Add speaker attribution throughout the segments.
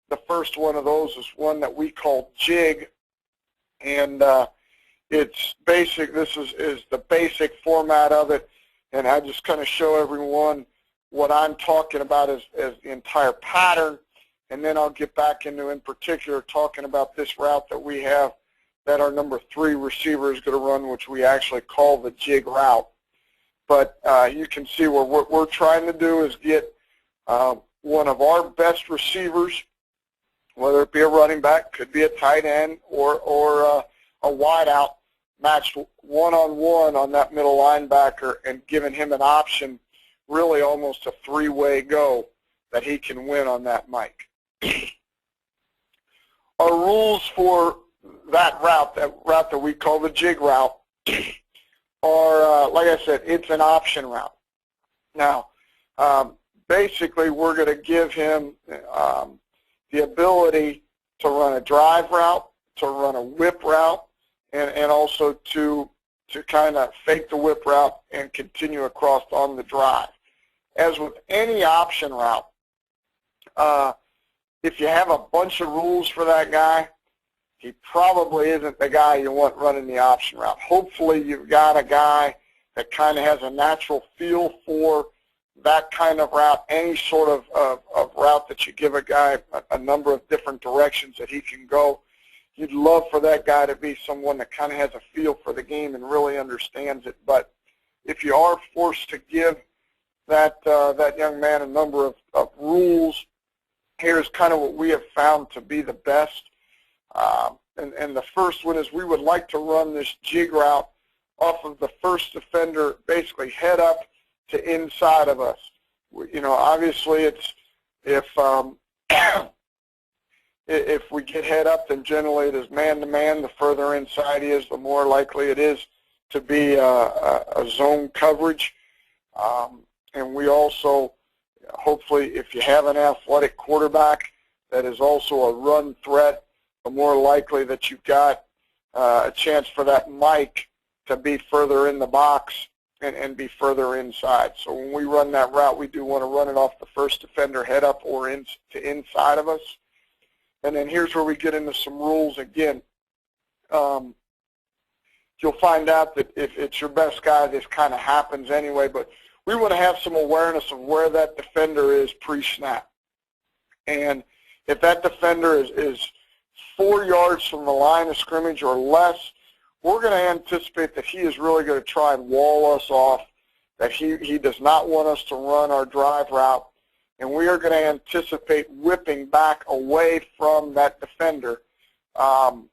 Speaker 1: the first one of those is one that we call Jig, and it's basic. This is the basic format of it, and I just kind of show everyone what I'm talking about as the entire pattern, and then I'll get back into, in particular, talking about this route that we have that our number 3 receiver is going to run, which we actually call the Jig Route. But you can see what we're trying to do is get one of our best receivers, whether it be a running back, could be a tight end, or a wide out, matched one-on-one on that middle linebacker and giving him an option, really almost a 3-way go that he can win on that Mike. Our rules for that route that we call the Jig Route, are, like I said, it's an option route. Now, basically, we're going to give him the ability to run a drive route, to run a whip route, and also to kind of fake the whip route and continue across on the drive. As with any option route, if you have a bunch of rules for that guy, he probably isn't the guy you want running the option route. Hopefully you've got a guy that kind of has a natural feel for that kind of route, any sort of route that you give a guy a number of different directions that he can go. You'd love for that guy to be someone that kind of has a feel for the game and really understands it. But if you are forced to give that young man a number of rules, here's kind of what we have found to be the best. And the first one is we would like to run this Jig Route off of the first defender, basically head up to inside of us. You know, obviously it's if we get head up, then generally it is man-to-man. The further inside he is, the more likely it is to be a zone coverage. And we also, hopefully, if you have an athletic quarterback that is also a run threat, the more likely that you've got a chance for that Mike to be further in the box and be further inside. So when we run that route, we do want to run it off the first defender head up or to inside of us. And then here's where we get into some rules again. You'll find out that if it's your best guy, this kind of happens anyway, but we want to have some awareness of where that defender is pre-snap. And if that defender is 4 yards from the line of scrimmage or less, we're going to anticipate that he is really going to try and wall us off, that he does not want us to run our drive route, and we are going to anticipate whipping back away from that defender on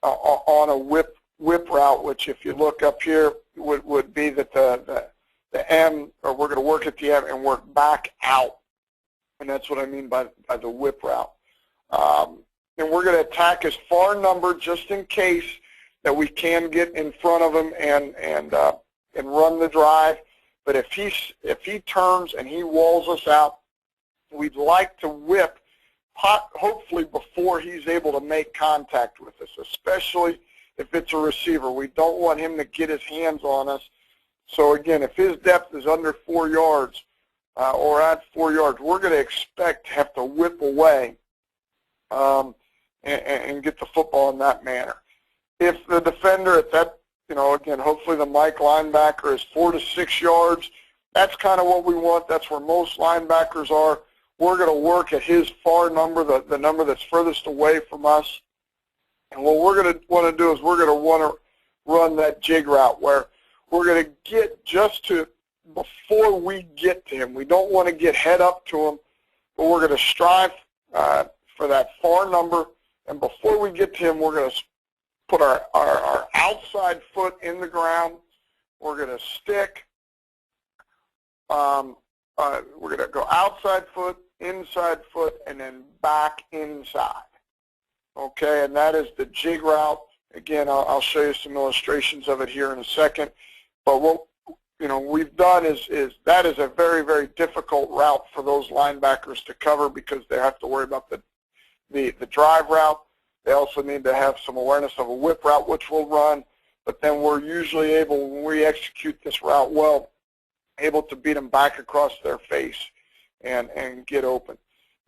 Speaker 1: a whip route, which if you look up here would be that the M, or we're going to work at the M and work back out, and that's what I mean by the whip route. And we're going to attack his far number just in case that we can get in front of him and run the drive. But if he turns and he walls us out, we'd like to whip, hopefully before he's able to make contact with us, especially if it's a receiver. We don't want him to get his hands on us. So again, if his depth is under 4 yards or at 4 yards, we're going to expect to have to whip away and get the football in that manner. If the defender at that, you know, again, hopefully the Mike linebacker is 4 to 6 yards, that's kind of what we want. That's where most linebackers are. We're going to work at his far number, the number that's furthest away from us. And what we're going to want to do is we're going to want to run that Jig Route where we're going to get just to before we get to him. We don't want to get head up to him, but we're going to strive for that far number. And before we get to him, we're going to put our outside foot in the ground. We're going to stick. We're going to go outside foot, inside foot, and then back inside. Okay, and that is the Jig Route. Again, I'll show you some illustrations of it here in a second. But what we've done is that is a very, very difficult route for those linebackers to cover because they have to worry about the drive route. They also need to have some awareness of a whip route, which we'll run. But then we're usually able, when we execute this route well, able to beat them back across their face and get open.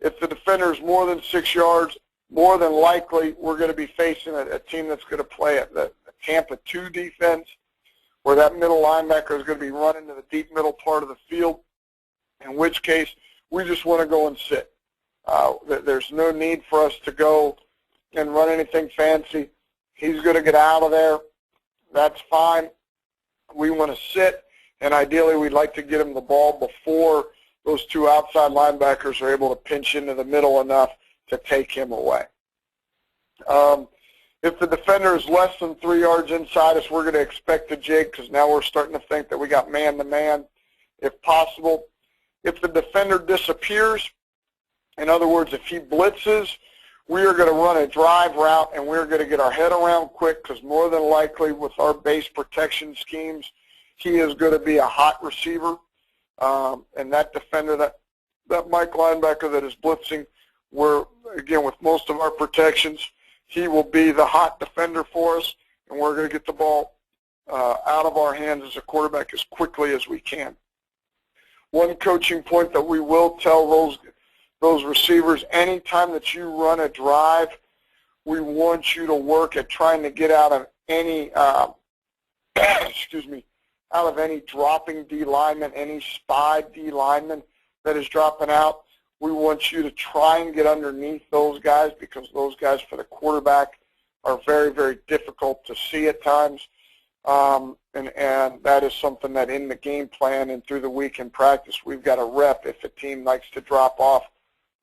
Speaker 1: If the defender is more than 6 yards, more than likely we're going to be facing a team that's going to play a Tampa 2 defense, where that middle linebacker is going to be running to the deep middle part of the field, in which case we just want to go and sit. There's no need for us to go and run anything fancy. He's going to get out of there. That's fine. We want to sit, and ideally we'd like to get him the ball before those 2 outside linebackers are able to pinch into the middle enough to take him away. If the defender is less than 3 yards inside us, we're going to expect a jig, because now we're starting to think that we got man-to-man, if possible. If the defender disappears, in other words, if he blitzes, we are going to run a drive route, and we're going to get our head around quick, because more than likely with our base protection schemes, he is going to be a hot receiver. And that defender, that Mike linebacker that is blitzing, again, with most of our protections, he will be the hot defender for us, and we're going to get the ball out of our hands as a quarterback as quickly as we can. One coaching point that we will tell those receivers, anytime that you run a drive, we want you to work at trying to get out of any out of any dropping D lineman, any spy D lineman that is dropping out. We want you to try and get underneath those guys, because those guys for the quarterback are very, very difficult to see at times. And that is something that in the game plan and through the week in practice, we've got to rep if a team likes to drop off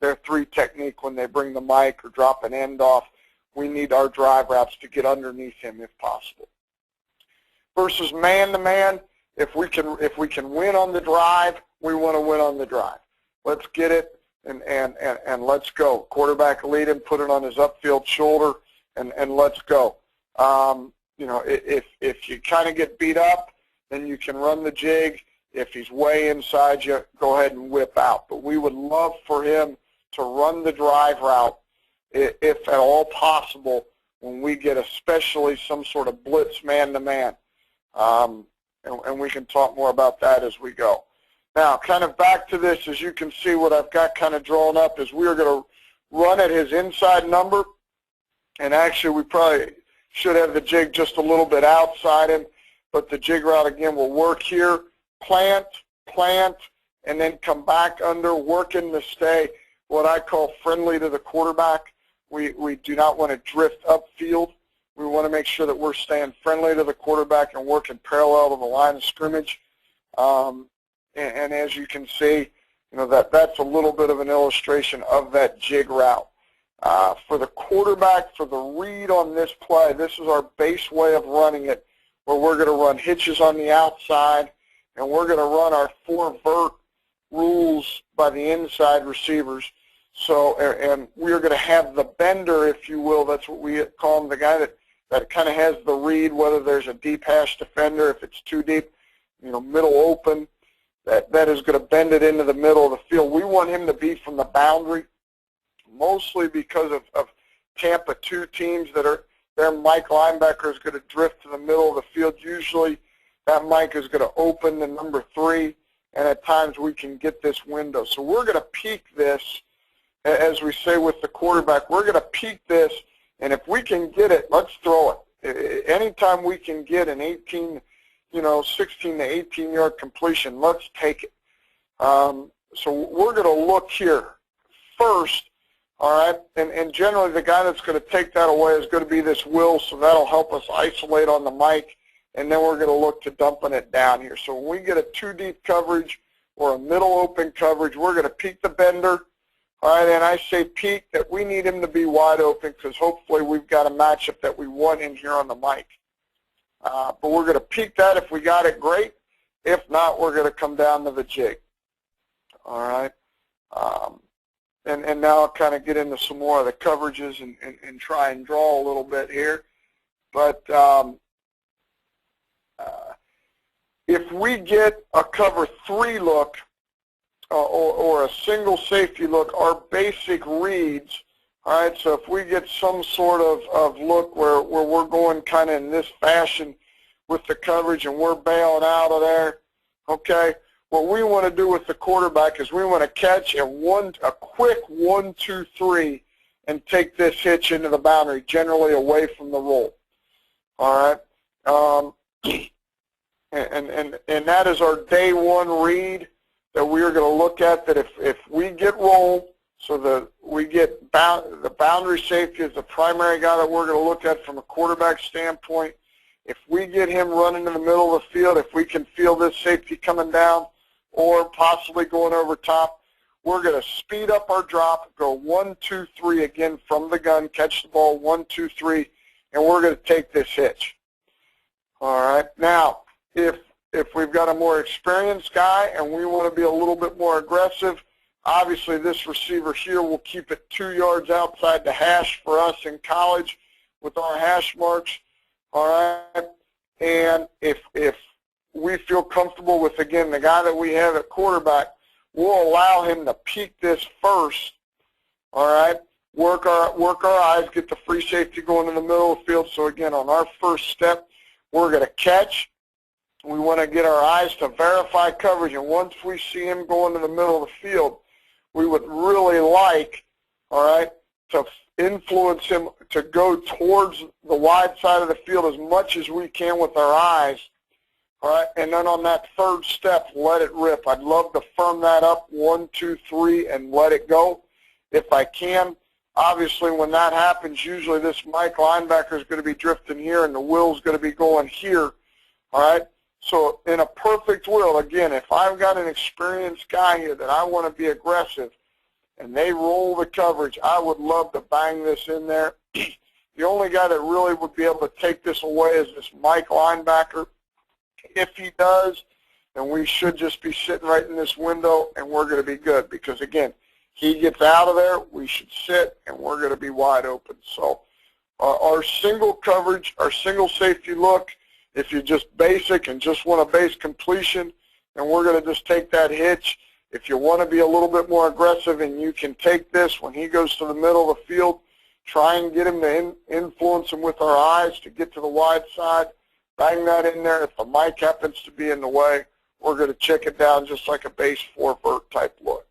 Speaker 1: their 3 technique when they bring the mic or drop an end off. We need our drive routes to get underneath him if possible. Versus man-to-man, if we can win on the drive, we want to win on the drive. Let's get it and let's go. Quarterback lead him, put it on his upfield shoulder, and let's go. You know, if you kind of get beat up, then you can run the jig. If he's way inside you, go ahead and whip out. But we would love for him to run the drive route, if at all possible, when we get especially some sort of blitz man-to-man. And we can talk more about that as we go. Now, kind of back to this, as you can see, what I've got kind of drawn up is we are going to run at his inside number, and actually we probably should have the jig just a little bit outside him, but the jig route, again, will work here, plant, and then come back under, working to stay what I call friendly to the quarterback. We do not want to drift upfield. We want to make sure that we're staying friendly to the quarterback and working parallel to the line of scrimmage. And as you can see, you know, that's a little bit of an illustration of that jig route. For the quarterback, for the read on this play, this is our base way of running it, where we're going to run hitches on the outside, and we're going to run our 4 vert rules by the inside receivers. So, and we're going to have the bender, if you will, that's what we call him, the guy that kind of has the read, whether there's a deep hash defender, if it's too deep, you know, middle open, that is going to bend it into the middle of the field. We want him to be from the boundary, mostly because of Tampa 2 teams that are, their Mike linebacker is going to drift to the middle of the field. Usually that Mike is going to open the number 3, and at times we can get this window. So we're going to peak this, as we say with the quarterback, we're going to peak this, and if we can get it, let's throw it. Anytime we can get an 16 to 18 yard completion, let's take it. So we're going to look here first, all right, and generally the guy that's going to take that away is going to be this Will, so that'll help us isolate on the mic, and then we're going to look to dumping it down here. So when we get a 2 deep coverage or a middle open coverage, we're going to peak the bender, all right, and I say peak that we need him to be wide open, because hopefully we've got a matchup that we want in here on the mic. But we're going to peak that. If we got it, great. If not, we're going to come down to the jig. All right. And now I'll kind of get into some more of the coverages and try and draw a little bit here. But if we get a cover 3 look or a single safety look, our basic reads, all right, so if we get some sort of look where we're going kind of in this fashion with the coverage and we're bailing out of there, okay, what we want to do with the quarterback is we want to catch a quick 1, 2, 3 and take this hitch into the boundary, generally away from the roll. All right. And that is our day one read that we are going to look at, that if we get rolled, so that we get the boundary safety is the primary guy that we're going to look at from a quarterback standpoint. If we get him running in the middle of the field, if we can feel this safety coming down or possibly going over top, we're going to speed up our drop, go 1, 2, 3 again from the gun, catch the ball 1, 2, 3, and we're going to take this hitch. All right. Now, if we've got a more experienced guy and we want to be a little bit more aggressive, obviously this receiver here will keep it 2 yards outside the hash for us in college with our hash marks. All right. And if we feel comfortable with, again, the guy that we have at quarterback, we'll allow him to peek this first. All right. Work our eyes, get the free safety going in the middle of the field. So again, on our first step, we're going to catch. We want to get our eyes to verify coverage, and once we see him going in the middle of the field, we would really like, all right, to influence him to go towards the wide side of the field as much as we can with our eyes, all right, and then on that third step, let it rip. I'd love to firm that up 1, 2, 3 and let it go if I can. Obviously, when that happens, usually this Mike linebacker is going to be drifting here and the wheel's going to be going here, all right? So in a perfect world, again, if I've got an experienced guy here that I want to be aggressive and they roll the coverage, I would love to bang this in there. The only guy that really would be able to take this away is this Mike linebacker. If he does, then we should just be sitting right in this window and we're going to be good because, again, he gets out of there, we should sit, and we're going to be wide open. So our single coverage, our single safety look, if you're just basic and just want a base completion, and we're going to just take that hitch. If you want to be a little bit more aggressive and you can take this when he goes to the middle of the field, try and get him to influence him with our eyes to get to the wide side, bang that in there. If the mic happens to be in the way, we're going to check it down just like a base 4-vert type look.